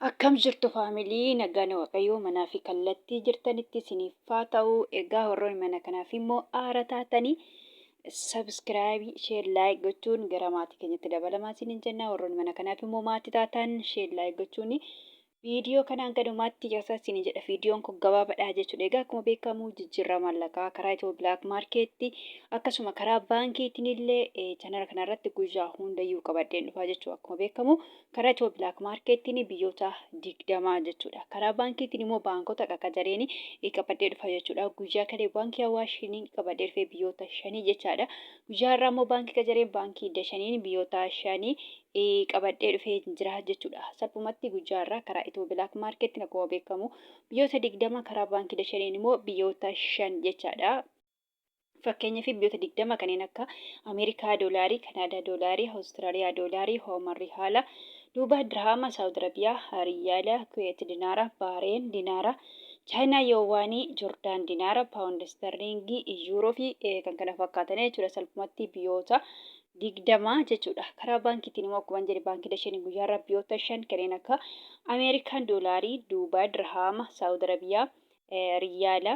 Akkam jirtu faamilii nagaan waaqayyoo manaa fi kallattii jirtanitti isiniif haa ta'u. Egaa warroonni mana kanaaf immoo aara taatanii sabskiraayibii, sheer, laayik gochuun gara maatii keenyatti dabalamaa isiniin jenna. Warroonni mana kanaaf immoo maatii taatan sheer, laayik gochuun viidiyoo kanaan gadumaatti caqasaa isinii jedha. Viidiyoon kun gabaabaadha jechuudha. Egaa akkuma beekamu jijjiirraa maallaqaa karaa ethio blak maarkeetti akkasuma karaa baankiitiin illee chaanala kanarratti guyyaa hundayyuu qabadheen dhufaa jechuudha. Akkuma beekamu karaa ethio blak maarkeettiin biyyoota 20 jechuudha. Karaa baankiitiin immoo baankota qaqqajareen qabadhee dhufa jechuudha. Guyyaa kalee baankii Awaashiin qabadhee dhufee biyyoota 5 jechaadha. Guyyaa irraa immoo baankii qaqqajareen baankii 5 biyyoota 5 qabadhee dhufee jira jechuudha. Salphumatti guyyaa irraa karaa ethio blak maarkeettiin akkuma beekamu biyyoota 20 karaa baankii 5 immoo biyyoota 5 jechaadha. Fakkeenyaaf biyyoota 20 kanneen akka Ameerikaa doolaarii, Kanaadaa doolaarii, Awustiraaliyaa doolaarii, Hoomarri haala, Duubaa dirhama, Saawud Arabiyaa riyaala, Kuweet dinaara, Baareen dinaara, Chaayinaa yowaanii, Joordaan dinaara, Paawundi sterlingii, yuuroo fi kan kana fakkaatan jechuudha. Salphumatti biyyoota 20 jechuudha. Karaa baankiitiin immoo akkuma jedhe baankii dashanii guyyaa irraa biyyoota 5 kanneen akka Ameerikaan doolaarii, Duubaa dirhama, Saawud Arabiyaa riyaala,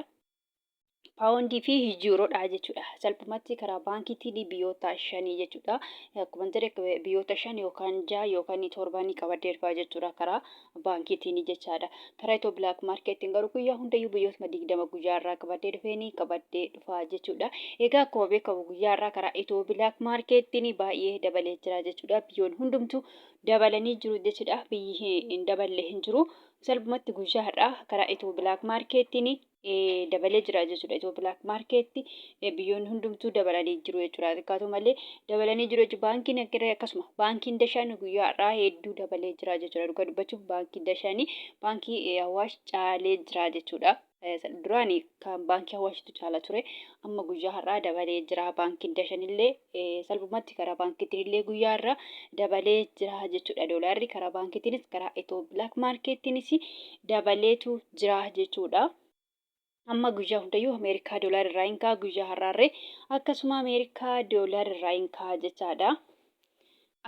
paawundii fi yuuroodha jechuudha. Salphumatti karaa baankiitiin biyyoota 5 jechuudha. Akkuma jedhe biyyoota 5 yookaan 6 yookaan 7 qabadhee dhufaa jechuudha karaa baankiitiin jechaadha. Karaa ethio blak maarkeettiin garuu guyyaa hundayyuu biyyoota 20 guyyaa irraa qabadhee dhufaa jechuudha. Egaa akkuma beekamu guyyaa irraa karaa ethio blak maarkeettiin baay'ee dabalee jira jechuudha. Biyyoon hundumtuu dabalanii jiru jechuudha. Biyyi hin daballe hin jiru. Salphumatti guyyaa irraa karaa ethio blak maarkeettiin dabalee jira jechuudha. Ethio blak maarkeetti biyyoonni hundumtuu dabalanii jiru jechuudha. Xiqqaatu malee dabalanii jiru jechuudha. Baankiin akkasuma baankiin dashaan guyyaa irraa hedduu dabalee jira jechuudha. Dhugaa dubbachuuf baankiin dashaanii baankii Awaash caalee jira jechuudha. Duraan kan baankii Awaashitu caala ture. Amma guyyaa irraa dabalee jira. Baankiin dashaan illee salphumatti karaa baankiitiin illee guyyaa irraa dabalee jira jechuudha. Doolaarri karaa baankiitiinis karaa ethio blak maarkeettiinis dabaleetu jira jechuudha. Amma guyyaa hundayyuu Ameerikaa doolaar irraa hin ka'a guyyaa har'aarree akkasuma Ameerikaa doolaar irraa hin ka'a jechaadha.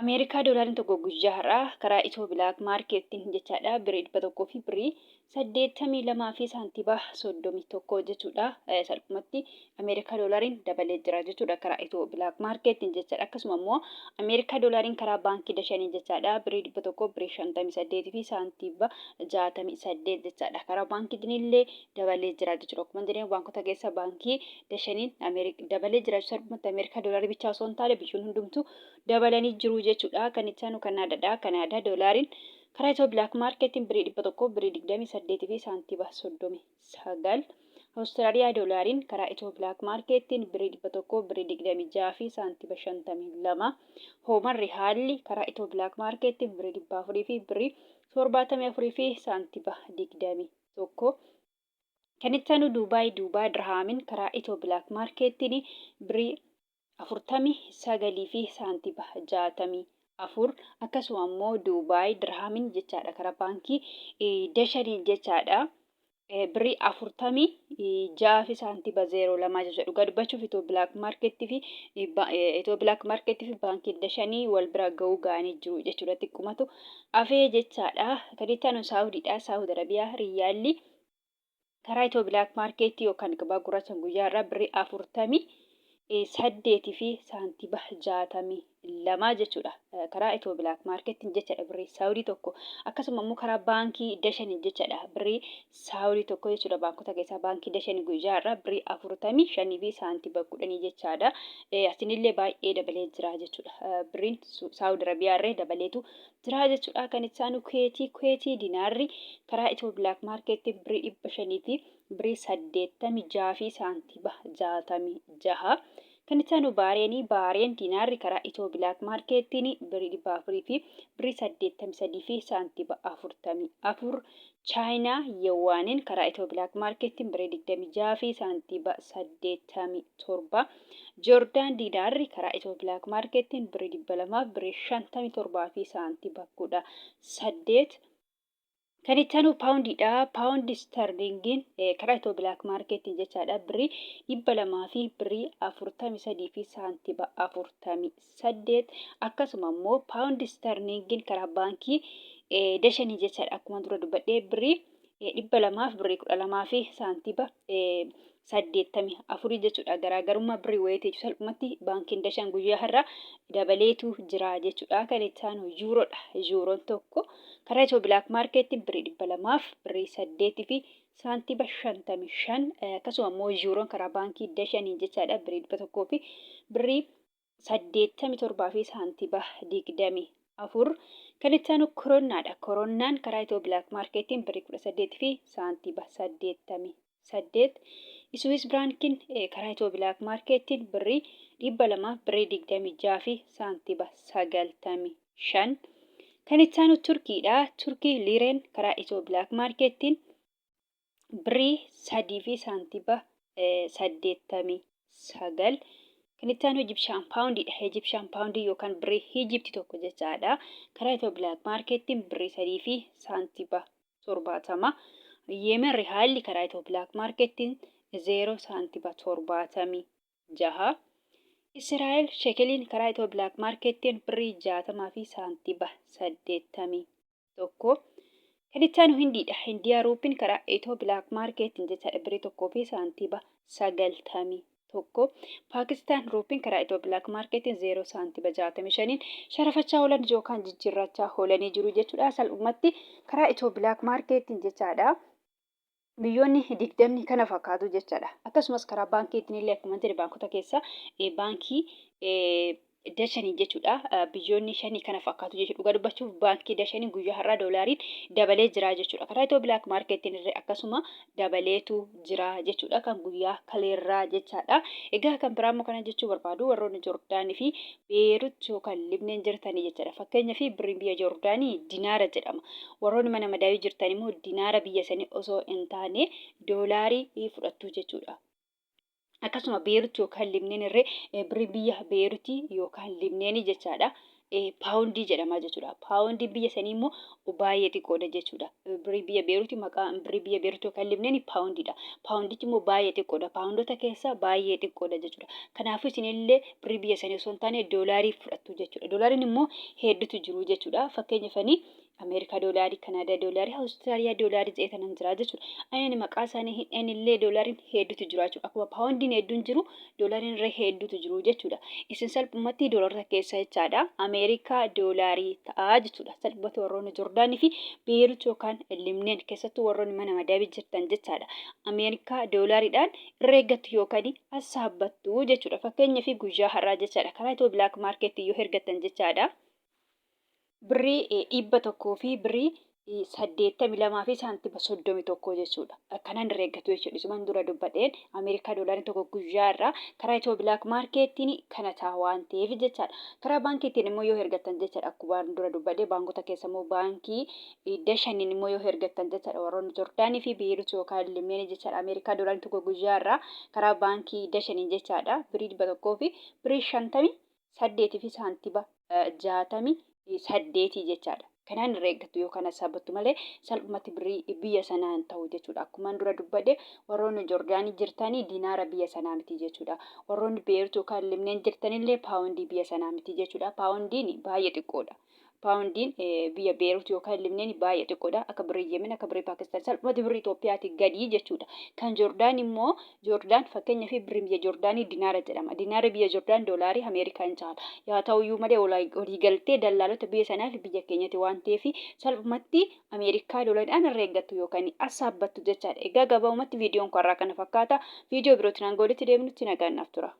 Ameerikaa doolaariin tokko guyyaa har'aa karaa ethio blak maarkeettiin jechaadha. Birii 100 fi birii 82 fi saantiba 31 jechuudha. Salphumatti Ameerikaa doolaariin dabalee jira jechuudha karaa ethio blak maarkeettiin jechaadha. Akkasuma immoo Ameerikaa doolaariin karaa baankii dashanii jechaadha. Birii 100 birii 58 fi saantiba 68 jechaadha. Karaa baankiitiin illee dabalee jira jechuudha. Akkuma jedhee baankota keessa baankii dashaniin dabalee jira jechuudha. Salphumatti Ameerikaa doolaarii bichaa osoo hin taane biyyoonni hundumtuu dabalanii jiru jechuudha. Kan itti Kanaadaadha. Kanaadaa doolaariin karaa ethio blak maarkeettiin birii 100 birii 28 fi saantiba 39. Awustiraaliyaa doolaariin karaa ethio blak maarkeettiin birii 100 birii 26 fi saantiba 52. Hoomarri haalli karaa ethio blak maarkeettiin birii 400 fi birii 74 fi saantiba 21. Kan itti Duubaa dirhamiin karaa ethio blak maarkeettiin birii 49 fi saantiba 64. Akkasuma immoo Duubaay dirhamiin jechaadha karaa baankii dashanii jechaadha. Birii 46 fi saantiba 02 jechuudha. Dhugaa dubbachuuf ethio blak maarkeettii fi baankii dashanii wal bira ga'anii jiru jechuudha. Xiqqumatu afee jechaadha. Kan itti Saawudiidha. Saawud Arabiyaa riyaalli karaa ethio blak maarkeettii yookaan gabaa gurraacha guyyaa irraa birii 48 fi saantiba 62 jechuudha. Karaa ethio blak maarkeettiin jechaadha birii saawudii tokko. Akkasuma immoo karaa baankii dashanii jechaadha birii saawudii tokko jechuudha. Baankota keessaa baankii dashanii guyyaa irraa birii 45 fi saantiba 10 jechaadha. Asinillee baay'ee dabalee jira jechuudha. Biriin Saawud Arabiyaa irree dabaleetu jira jechuudha. Kan itti Kuweetii dinaarri karaa ethio blak maarkeettiin birii 500 fi birii 86 fi saantiba 66. Kan itti Baareen dinaarri karaa ethio blak maarkeettiin birii 400 fi birii 83 fi saantiba 44. Chaayinaa yowaaniin karaa ethio blak maarkeettiin birii 26 fi saantiba 87. Joordaan dinaarri karaa ethio blak maarkeettiin birii 200 birii 57 fi saantiba 18. Kan itti paawundiidha. Paawundi sterlingiin karaa ethio blak maarkeettiin jechaadha birii 200 fi birii 43 fi saantiba 48. Akkasuma immoo paawundi sterlingiin karaa baankii dashanii jechaadha. Akkuma dura dubbadhee birrii 200 birrii 12 fi saantiba 84 jechuudha. Garaagarummaa birrii wayitii salphumatti baankiin dashan guyyaa har'a dabaleetu jira jechuudha. Kan ittaan yuuroodha. Yuuroon tokko karaa Itiyoo Bilaak Maarkeetiin birrii 200 birrii 8 fi saantiba 55 akkasuma immoo yuuroon karaa baankii dashanii jechaadha. Birrii 100 fi birrii 87 fi saantiba 24 kan ittaan koronaadha. Koronaan karaa Itiyoo Bilaak Maarkeetiin birrii 18 fi saantiba 88 Iswiis Biraankiin karaa Itiyoo Bilaak Maarkeetiin birrii 200 birrii 26 fi saantiba 95 kan ittaan Turkiidha. Turkii liireen karaa Itiyoo Bilaak Maarkeetiin birrii 3 fi saantiba 89 kan ittaan Ijipshaan paawundiidha. Ijipshaan paawundii yookaan birrii Ijiptii tokko jechaadha. Karaa Itiyoo Bilaak Maarkeetiin birrii 3 fi saantiba 70 Yemen rihaalli karaa Itiyoo Bilaak Maarkeetiin 0 saantiba 76 Israa'el shekeliin karaa Itiyoo Bilaak Maarkeetiin birrii 60 fi saantiba 81 kan ittaan Hindiidha. Hindiyaa ruupiin karaa Itiyoo Bilaak Maarkeetiin jechaadha birrii 1 fi saantiba 91 Paakistaan ruupiin karaa Itiyoo Bilaak Maarkeetiin 0 saantiba 65 sharafachaa oolan yookaan jijjiirrachaa oolanii jiru jechuudha. Salphumatti karaa Itiyoo Bilaak Maarkeetiin jechaadha. Biyyoonni 20 kana fakkaatu jechaadha. Akkasumas karaa baankiitiin illee akkuma jedhe baankota keessa baankii dashanii jechuudha. Biyyoonni 5 kana fakkaatu jechuudha. Dhugaa dubbachuuf baankii dashanii guyyaa har'aa doolaariin dabalee jira jechuudha. Karaa Itiyoo Bilaak Maarkeetiin illee akkasuma dabaleetu jira jechuudha. Kan guyyaa kaleerraa jechaadha. Egaa kan biraa immoo kana jechuu barbaadu warroonni Joordaanii fi Beerut yookaan Libneen jirtanii jechaadha. Fakkeenyaaf birriin biyya Joordaanii dinaara jedhama. Warroonni mana madaawii jirtan immoo dinaara biyya sanii osoo hin taane doolaarii fudhattu jechuudha. Akkasuma Beerut yookaan Libneen irree birrii biyya Beerutii yookaan Libneenii jechaadha. Paawundii jedhama jechuudha. Paawundii biyya sanii immoo baay'ee xiqqoodha jechuudha. Birrii biyya Beerutii maqaan birrii biyya Beerutii yookaan Libneenii paawundiidha. Paawundichi immoo baay'ee xiqqoodha. Paawundota keessaa baay'ee xiqqoodha jechuudha. Kanaafuu isinillee birrii biyya sanii osoo hin taane doolaarii fudhattu jechuudha. Doolaariin immoo hedduutu jiru jechuudha. Fakkeenyaaf Ameerikaa doolaarii, Kanaadaa doolaarii, Awustiraaliyaa doolaarii jedhaman jira jechuudha. Ani maqaa isaanii hin illee doolaariin hedduutu jira jechuudha. Akkuma paawundiin hedduun jiru doolaariin irra hedduutu jiru jechuudha. Isin salphumatti doolaarota keessa jechaadha. Ameerikaa doolaarii ta'a jechuudha. Salphumatti warroonni Joordaanii fi Beerut yookaan Libneen keessattuu warroonni mana madaawii jirtan jechaadha. Ameerikaa doolaariidhaan irra eeggattu yookaan assaabbattu jechuudha. Fakkeenyaaf guyyaa har'aa jechaadha. Karaa Itiyoo Bilaak Maarkeetii yoo ergattan jechaadha. Birrii 100 fi birrii 82 fi saantiba 31 jechuudha. Akkanaan irra eeggatu jechuudha. Isumaan dura dubbadheen Ameerikaa doolaariin tokko guyyaa irraa karaa Itiyoo Bilaak Maarkeetiin kana ta'a waan ta'eef jechaadha. Karaa baankiitiin immoo yoo ergattan jechaadha. Akkuma dura dubbadhee baankota keessa immoo baankii dashaniin immoo yoo ergattan jechaadha. Warroonni Joordaanii fi Beerut yookaan Libneen jechaadha. Ameerikaa doolaariin tokko guyyaa irraa karaa baankii dashaniin jechaadha. Birrii 100 fi birrii 58 fi saantiba 68 jechaadha. Kanaan irra eeggatu yookaan asaabattu malee salphumatti birrii biyya sanaa hin ta'u jechuudha. Akkuma dura dubbadhe warroonni Joordaanii jirtanii dinaara biyya sanaa miti jechuudha. Warroonni Beerut yookaan Libneen jirtanillee paawundii biyya sanaa miti jechuudha. Paawundiin baay'ee xiqqoodha. Paawundiin biyya Beerut yookaan Libneen baay'ee xiqqoodha. Akka birrii Yemen, akka birrii Paakistaan salphumatti birrii Itoophiyaatti gadi jechuudha. Kan Joordaan immoo Joordaan fakkeenyaaf birrii biyya Joordaanii dinaara jedhama. Dinaara biyya Joordaan doolaarii Ameerikaa hin caala. Yaa ta'uyyuu malee walii galtee dallaalota biyya sanaa fi biyya keenyatti waan ta'eef salphumatti Ameerikaa doolaariidhaan irra eeggattu yookaan assaabbattu jechaadha. Egaa gabaabumatti viidiyoon kun har'aa kana fakkaata. Viidiyoo birootiin hanga walitti deebinutti nagaan naaf tura.